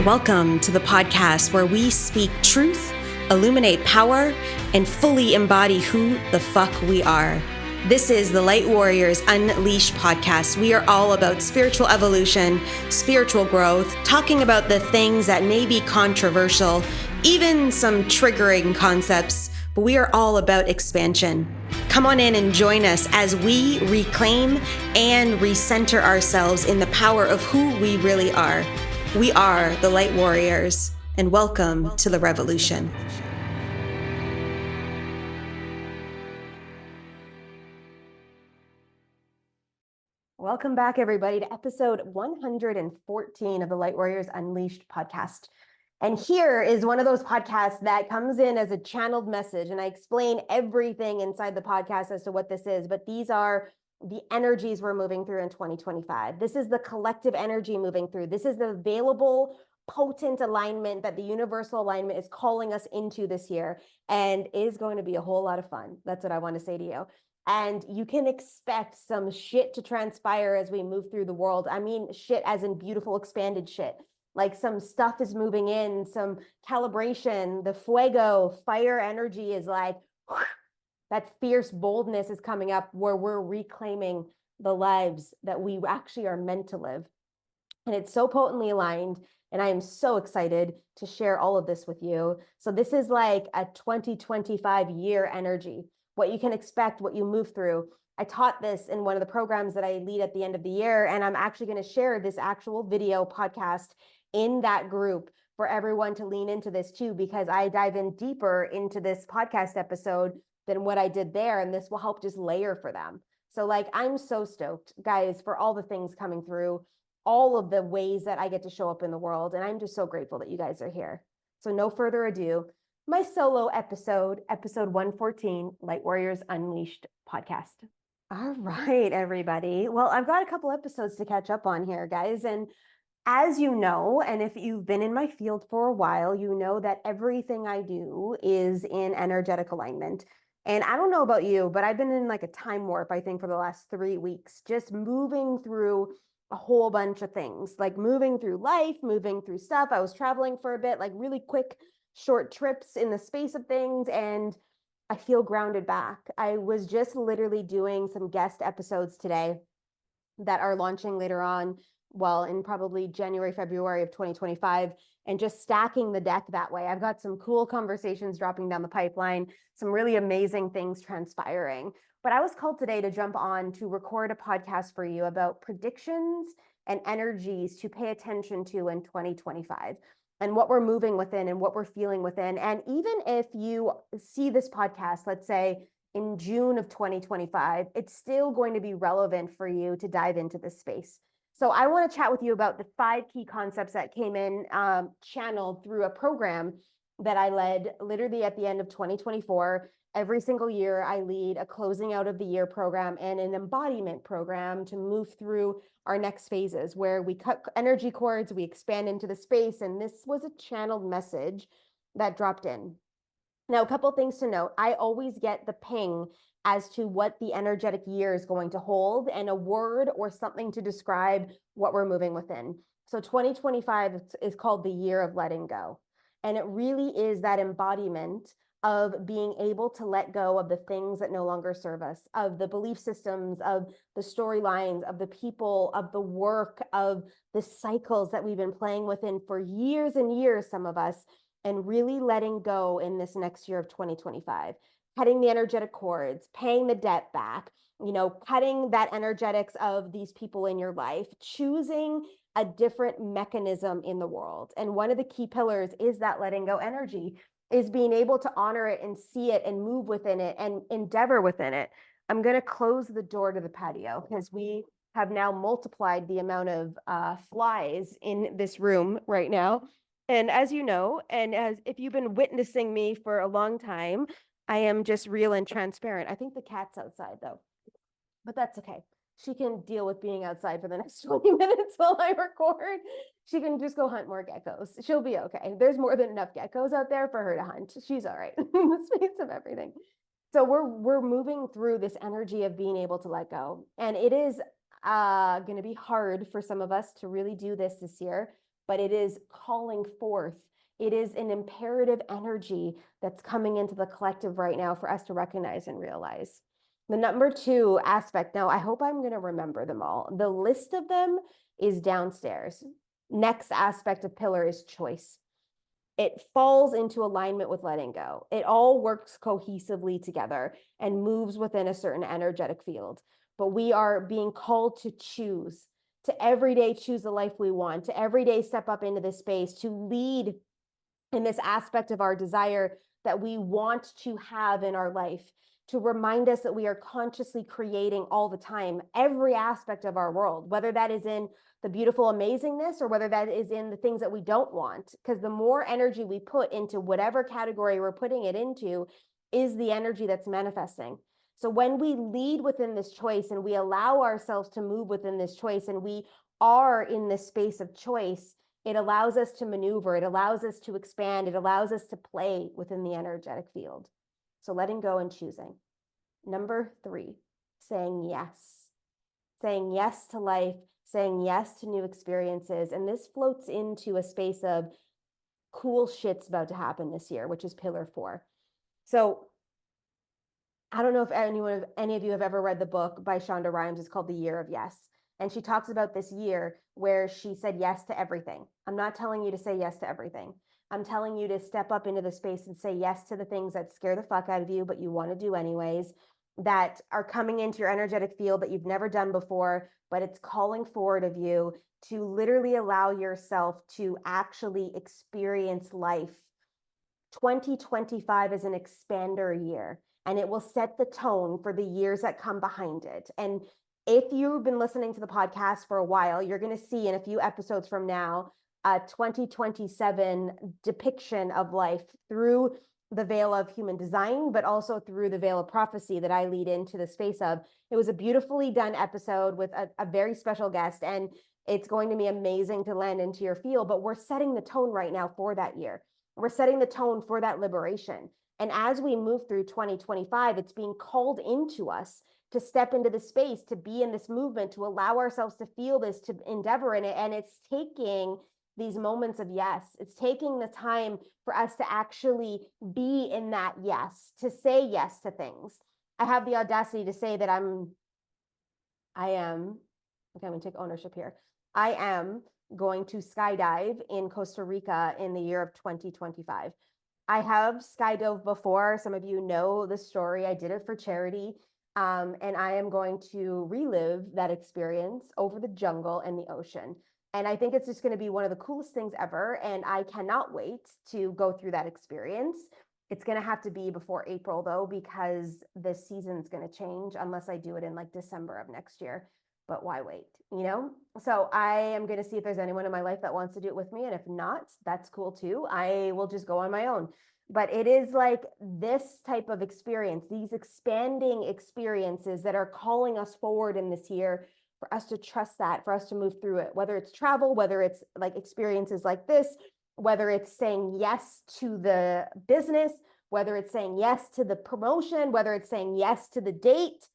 Welcome to the podcast where we speak truth, illuminate power, and fully embody who the fuck we are. This is the Light Warriors Unleashed podcast. We are all about spiritual evolution, spiritual growth, talking about the things that may be controversial, even some triggering concepts, but we are all about expansion. Come on in and join us as we reclaim and recenter ourselves in the power of who we really are. We are the Light Warriors, and welcome to the revolution. Welcome back, everybody, to episode 114 of the Light Warriors Unleashed podcast. And here is one of those podcasts that comes in as a channeled message, and I explain everything inside the podcast as to what this is, but these are the energies we're moving through in 2025. This is the collective energy moving through. This is the available, potent alignment that the universal alignment is calling us into this year, and is going to be a whole lot of fun. That's what I want to say to you. And you can expect some shit to transpire as we move through the world. I mean, shit as in beautiful, expanded shit. Like some stuff is moving in, some calibration, the fuego, fire energy is like, that fierce boldness is coming up where we're reclaiming the lives that we actually are meant to live. And it's so potently aligned. And I am so excited to share all of this with you. So this is like a 2025 year energy, what you can expect, what you move through. I taught this in one of the programs that I lead at the end of the year. And I'm actually going to share this actual video podcast in that group for everyone to lean into this too, because I dive in deeper into this podcast episode than what I did there. And this will help just layer for them. So like, I'm so stoked, guys, for all the things coming through, all of the ways that I get to show up in the world. And I'm just so grateful that you guys are here. So no further ado, my solo episode 114, Light Warriors Unleashed podcast. All right, everybody. Well, I've got a couple episodes to catch up on here, guys. And as you know, and if you've been in my field for a while, you know that everything I do is in energetic alignment. And I don't know about you, but I've been in like a time warp, I think, for the last 3 weeks, just moving through a whole bunch of things, like moving through life, moving through stuff. I was traveling for a bit, like really quick, short trips in the space of things. And I feel grounded back. I was just literally doing some guest episodes today that are launching later on, well, in probably January, February of 2025, and just stacking the deck that way. I've got some cool conversations dropping down the pipeline, some really amazing things transpiring. But I was called today to jump on to record a podcast for you about predictions and energies to pay attention to in 2025 and what we're moving within and what we're feeling within. And even if you see this podcast, let's say in June of 2025, it's still going to be relevant for you to dive into this space. So I want to chat with you about the 5 key concepts that came in channeled through a program that I led literally at the end of 2024. Every single year, I lead a closing out of the year program and an embodiment program to move through our next phases where we cut energy cords, we expand into the space. And this was a channeled message that dropped in. Now, a couple things to note. I always get the ping as to what the energetic year is going to hold and a word or something to describe what we're moving within. So 2025 is called the year of letting go. And it really is that embodiment of being able to let go of the things that no longer serve us, of the belief systems, of the storylines, of the people, of the work, of the cycles that we've been playing within for years and years, some of us, and really letting go in this next year of 2025, cutting the energetic cords, paying the debt back, cutting that energetics of these people in your life, choosing a different mechanism in the world. And one of the key pillars is that letting go energy, is being able to honor it and see it and move within it and endeavor within it. I'm going to close the door to the patio because we have now multiplied the amount of flies in this room right now. And as you know, and as if you've been witnessing me for a long time, I am just real and transparent. I think the cat's outside though, but that's okay. She can deal with being outside for the next 20 minutes while I record. She can just go hunt more geckos. She'll be okay. There's more than enough geckos out there for her to hunt. She's all right in the space of everything. So we're moving through this energy of being able to let go. And it is going to be hard for some of us to really do this year. but it is calling forth. It is an imperative energy that's coming into the collective right now for us to recognize and realize. The number 2 aspect, now I hope I'm going to remember them all. The list of them is downstairs. Next aspect of pillar is choice. It falls into alignment with letting go. It all works cohesively together and moves within a certain energetic field. But we are being called to choose, to every day choose the life we want, to every day step up into this space, to lead in this aspect of our desire that we want to have in our life, to remind us that we are consciously creating all the time, every aspect of our world, whether that is in the beautiful amazingness or whether that is in the things that we don't want. Because the more energy we put into whatever category we're putting it into is the energy that's manifesting. So when we lead within this choice and we allow ourselves to move within this choice and we are in this space of choice, it allows us to maneuver, it allows us to expand, it allows us to play within the energetic field. So letting go and choosing. Number 3, saying yes. Saying yes to life, saying yes to new experiences. And this floats into a space of cool shit's about to happen this year, which is pillar 4. So I don't know if any of you have ever read the book by Shonda Rhimes. It's called The Year of Yes. And she talks about this year where she said yes to everything. I'm not telling you to say yes to everything. I'm telling you to step up into the space and say yes to the things that scare the fuck out of you, but you want to do anyways, that are coming into your energetic field that you've never done before, but it's calling forward of you to literally allow yourself to actually experience life. 2025 is an expander year, and it will set the tone for the years that come behind it. And if you've been listening to the podcast for a while, you're going to see in a few episodes from now a 2027 depiction of life through the veil of human design, but also through the veil of prophecy that I lead into the space of. It was a beautifully done episode with a very special guest, and it's going to be amazing to land into your field, but we're setting the tone right now for that year. We're setting the tone for that liberation. And as we move through 2025, it's being called into us to step into the space, to be in this movement, to allow ourselves to feel this, to endeavor in it. And it's taking these moments of yes. It's taking the time for us to actually be in that yes, to say yes to things. I have the audacity to say that okay, I'm going to take ownership here. I am going to skydive in Costa Rica in the year of 2025. I have skydove before. Some of you know the story. I did it for charity. And I am going to relive that experience over the jungle and the ocean. And I think it's just going to be one of the coolest things ever. And I cannot wait to go through that experience. It's going to have to be before April, though, because the season's going to change unless I do it in like December of next year. But why wait, you know? So I am going to see if there's anyone in my life that wants to do it with me. And if not, that's cool too. I will just go on my own. But it is like this type of experience, these expanding experiences that are calling us forward in this year, for us to trust that, for us to move through it, whether it's travel, whether it's like experiences like this, whether it's saying yes to the business, whether it's saying yes to the promotion, whether it's saying yes to the date,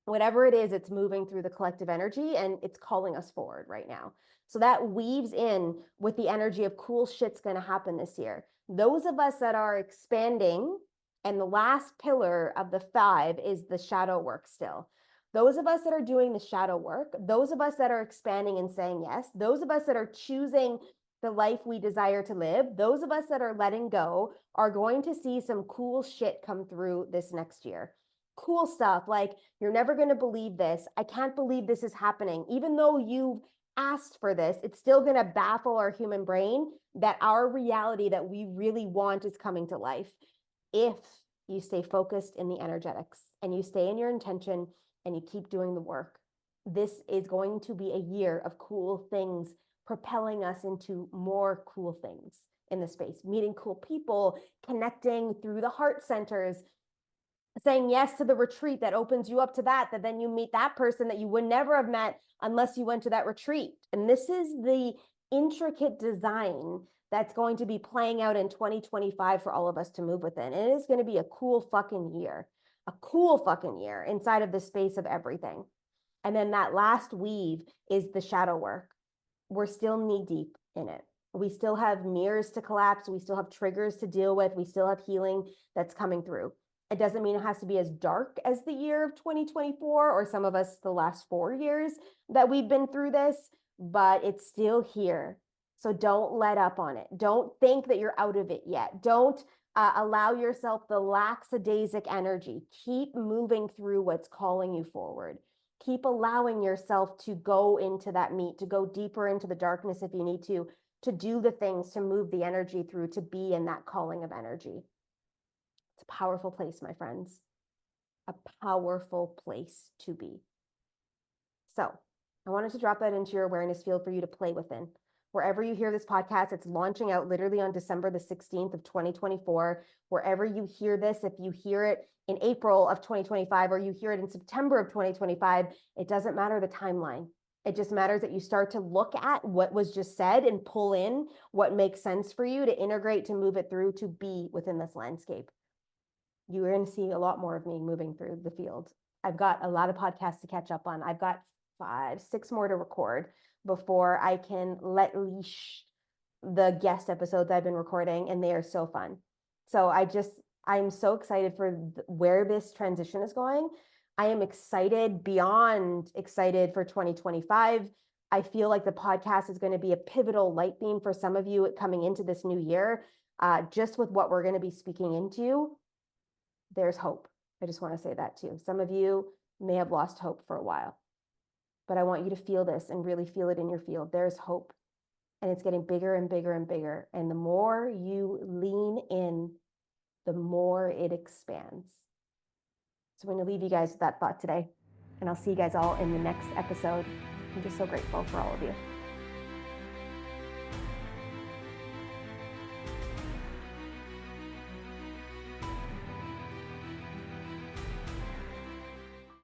whatever it is, it's moving through the collective energy and it's calling us forward right now. So that weaves in with the energy of cool shit's going to happen this year. Those of us that are expanding, and the last pillar of the 5 is the shadow work still. Those of us that are doing the shadow work, those of us that are expanding and saying yes, those of us that are choosing the life we desire to live, those of us that are letting go are going to see some cool shit come through this next year. Cool stuff like, you're never going to believe this. I can't believe this is happening. Even though you've asked for this, it's still going to baffle our human brain that our reality that we really want is coming to life. If you stay focused in the energetics and you stay in your intention and you keep doing the work, this is going to be a year of cool things propelling us into more cool things in the space, meeting cool people, connecting through the heart centers, saying yes to the retreat that opens you up to that then you meet that person that you would never have met unless you went to that retreat. And this is the intricate design that's going to be playing out in 2025 for all of us to move within. And it is going to be a cool fucking year inside of the space of everything. And then that last weave is the shadow work. we're still knee deep in it. We still have mirrors to collapse. We still have triggers to deal with. We still have healing that's coming through. It doesn't mean it has to be as dark as the year of 2024 or some of us the last 4 years that we've been through this, but it's still here. So don't let up on it. Don't think that you're out of it yet. Don't allow yourself the lackadaisic energy. Keep moving through what's calling you forward. Keep allowing yourself to go into that meat, to go deeper into the darkness if you need to do the things to move the energy through, to be in that calling of energy. It's a powerful place, my friends. A powerful place to be. So I wanted to drop that into your awareness field for you to play within. Wherever you hear this podcast, it's launching out literally on December the 16th of 2024. Wherever you hear this, if you hear it in April of 2025 or you hear it in September of 2025, it doesn't matter the timeline. It just matters that you start to look at what was just said and pull in what makes sense for you to integrate, to move it through, to be within this landscape. You're going to see a lot more of me moving through the field. I've got a lot of podcasts to catch up on. I've got 5, 6 more to record before I can let leash the guest episodes I've been recording, and they are so fun. So I'm so excited for where this transition is going. I am excited, beyond excited for 2025. I feel like the podcast is going to be a pivotal light beam for some of you coming into this new year. Just with what we're going to be speaking into, there's hope. I just want to say that too. Some of you may have lost hope for a while, but I want you to feel this and really feel it in your field. There's hope, and it's getting bigger and bigger and bigger. And the more you lean in, the more it expands. So I'm going to leave you guys with that thought today, and I'll see you guys all in the next episode. I'm just so grateful for all of you.